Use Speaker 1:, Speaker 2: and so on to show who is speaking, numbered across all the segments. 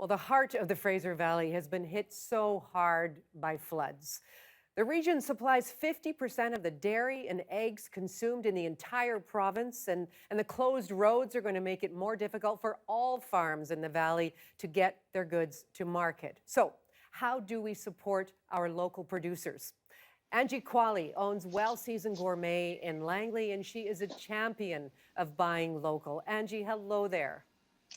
Speaker 1: Well, the heart of the Fraser Valley has been hit so hard by floods. The region supplies 50% of the dairy and eggs consumed in the entire province, and the closed roads are going to make it more difficult for all farms in the valley to get their goods to market. So, how do we support our local producers? Angie Quaale owns Well Seasoned Gourmet in Langley, and she is a champion of buying local. Angie, hello there.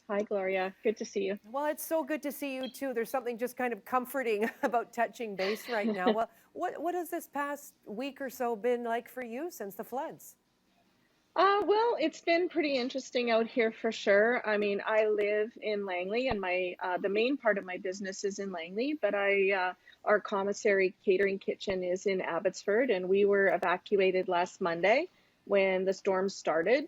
Speaker 2: Hi, Gloria. Good to see you.
Speaker 1: Well, it's so good to see you too. There's something just kind of comforting about touching base right now. Well, what has this past week or so been like for you since the floods?
Speaker 2: Well, it's been pretty interesting out here for sure. I mean, I live in Langley, and my the main part of my business is in Langley, but our commissary catering kitchen is in Abbotsford, and we were evacuated last Monday when the storm started.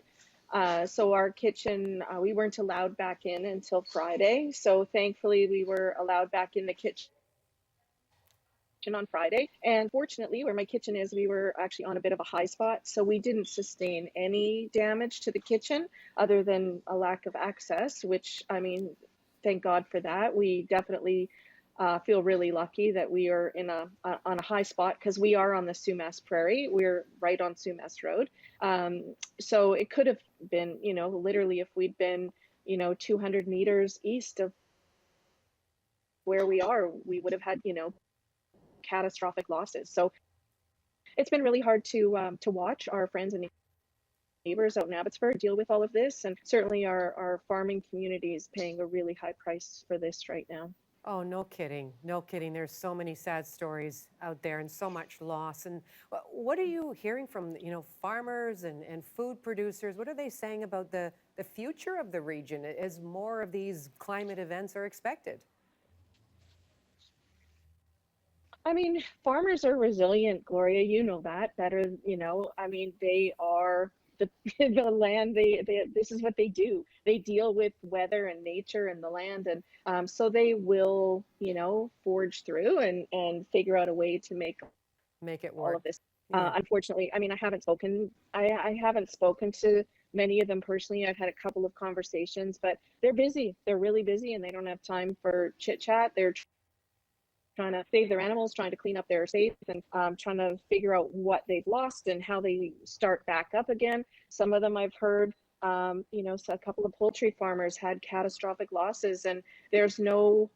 Speaker 2: So our kitchen, we weren't allowed back in until Friday. So thankfully, we were allowed back in the kitchen on Friday. And fortunately, where my kitchen is, we were actually on a bit of a high spot. So we didn't sustain any damage to the kitchen other than a lack of access, which, I mean, thank God for that. We definitely feel really lucky that we are on a high spot because we are on the Sumas Prairie. We're right on Sumas Road. So it could have been, literally if we'd been, 200 meters east of where we are, we would have had, catastrophic losses. So it's been really hard to watch our friends and neighbors out in Abbotsford deal with all of this, and certainly our farming community is paying a really high price for this right now.
Speaker 1: Oh, no kidding. No kidding. There's so many sad stories out there and so much loss. And what are you hearing from, farmers and food producers? What are they saying about the future of the region as more of these climate events are expected?
Speaker 2: I mean, farmers are resilient, Gloria. You know that better. I mean, they are the the land. This is what they do. They deal with weather and nature and the land, and so they will, forge through and figure out a way to make
Speaker 1: Make it
Speaker 2: all
Speaker 1: work.
Speaker 2: of this.
Speaker 1: Yeah.
Speaker 2: Unfortunately, I mean, I haven't spoken to many of them personally. I've had a couple of conversations, but they're busy. They're really busy, and they don't have time for chit chat. They're trying to save their animals, trying to clean up their estates, and trying to figure out what they've lost and how they start back up again. Some of them I've heard, so a couple of poultry farmers had catastrophic losses, and there's no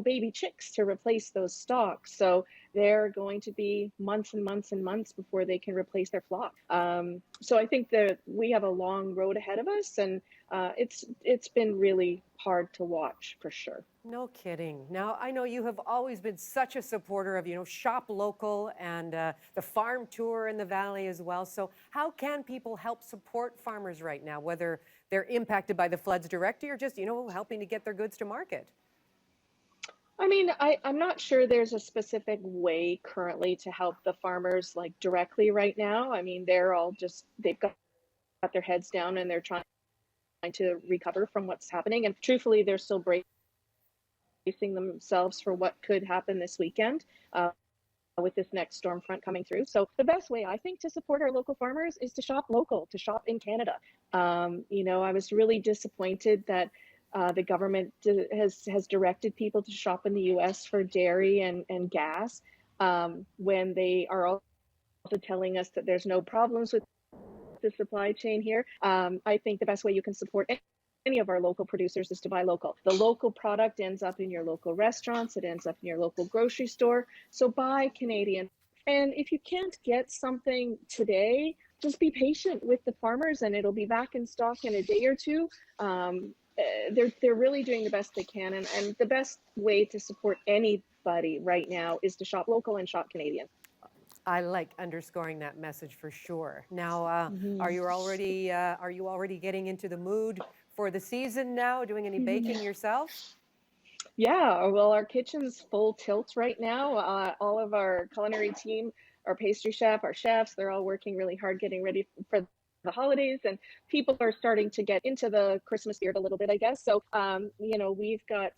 Speaker 2: baby chicks to replace those stocks. So they're going to be months and months and months before they can replace their flock. So I think that we have a long road ahead of us, and it's been really hard to watch for sure.
Speaker 1: No kidding. Now, I know you have always been such a supporter of, shop local and the farm tour in the valley as well. So how can people help support farmers right now, whether they're impacted by the floods directly or just, helping to get their goods to market?
Speaker 2: I mean, I'm not sure there's a specific way currently to help the farmers like directly right now. I mean, they've got their heads down and they're trying to recover from what's happening. And truthfully, they're still bracing themselves for what could happen this weekend with this next storm front coming through. So the best way I think to support our local farmers is to shop local, to shop in Canada. I was really disappointed that the government has directed people to shop in the U.S. for dairy and gas when they are also telling us that there's no problems with the supply chain here. I think the best way you can support any of our local producers is to buy local. The local product ends up in your local restaurants. It ends up in your local grocery store. So buy Canadian. And if you can't get something today, just be patient with the farmers and it'll be back in stock in a day or two. They're really doing the best they can. And the best way to support anybody right now is to shop local and shop Canadian.
Speaker 1: I like underscoring that message for sure. Now,
Speaker 2: Mhm.
Speaker 1: are you already getting into the mood for the season now? Doing any baking yourself?
Speaker 2: Yeah, well, our kitchen's full tilt right now. All of our culinary team, our pastry chef, our chefs, they're all working really hard getting ready for the holidays, and people are starting to get into the Christmas spirit a little bit, I guess. So, we've got,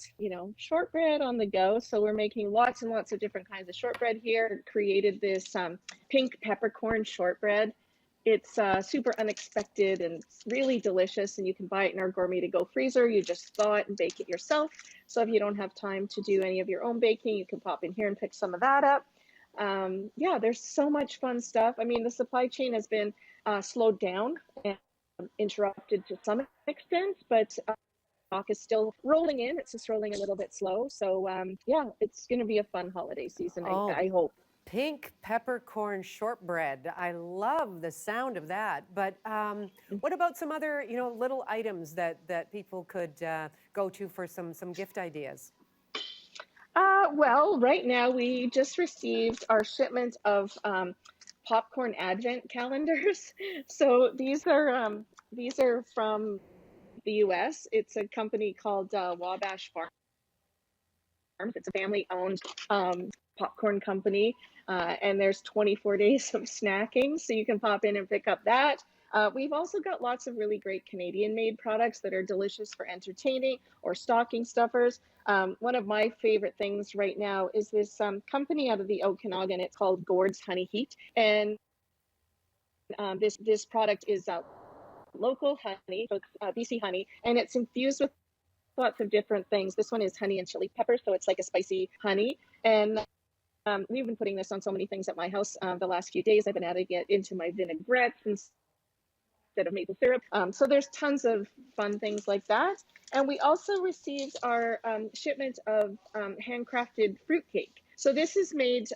Speaker 2: shortbread on the go. So we're making lots and lots of different kinds of shortbread here. Created this pink peppercorn shortbread. It's super unexpected and it's really delicious, and you can buy it in our Gourmet to Go freezer. You just thaw it and bake it yourself. So if you don't have time to do any of your own baking, you can pop in here and pick some of that up. Yeah, there's so much fun stuff. I mean, the supply chain has been slowed down and interrupted to some extent, but stock is still rolling in. It's just rolling a little bit slow. So yeah, it's going to be a fun holiday season,
Speaker 1: Oh,
Speaker 2: I hope.
Speaker 1: pink peppercorn shortbread. I love the sound of that. But what about some other, little items that people could go to for some gift ideas?
Speaker 2: Well, right now we just received our shipment of popcorn advent calendars. So these are from the U.S. It's a company called Wabash Farms. It's a family-owned popcorn company, and there's 24 days of snacking, so you can pop in and pick up that. We've also got lots of really great Canadian-made products that are delicious for entertaining or stocking stuffers. One of my favorite things right now is this company out of the Okanagan. It's called Gord's Honey Heat, and this product is local honey, so it's BC honey, and it's infused with lots of different things. This one is honey and chili pepper, so it's like a spicy honey. And we've been putting this on so many things at my house the last few days. I've been adding it into my vinaigrettes instead of maple syrup. So there's tons of fun things like that. And we also received our shipment of handcrafted fruitcake. So this is made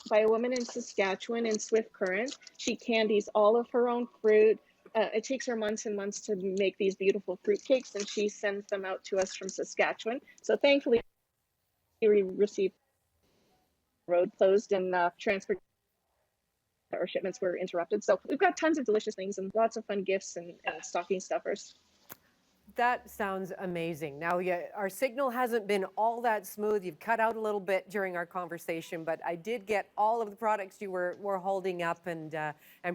Speaker 2: by a woman in Saskatchewan in Swift Current. She candies all of her own fruit. It takes her months and months to make these beautiful fruitcakes, and she sends them out to us from Saskatchewan. So thankfully, we received road closed and transport or shipments were interrupted. So we've got tons of delicious things and lots of fun gifts and stocking stuffers.
Speaker 1: That sounds amazing. Now, yeah, our signal hasn't been all that smooth. You've cut out a little bit during our conversation, but I did get all of the products you were holding up and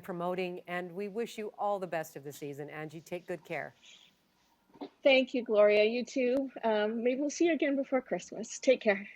Speaker 1: promoting, and we wish you all the best of the season. Angie, take good care.
Speaker 2: Thank you, Gloria. You too. Maybe we'll see you again before Christmas. Take care.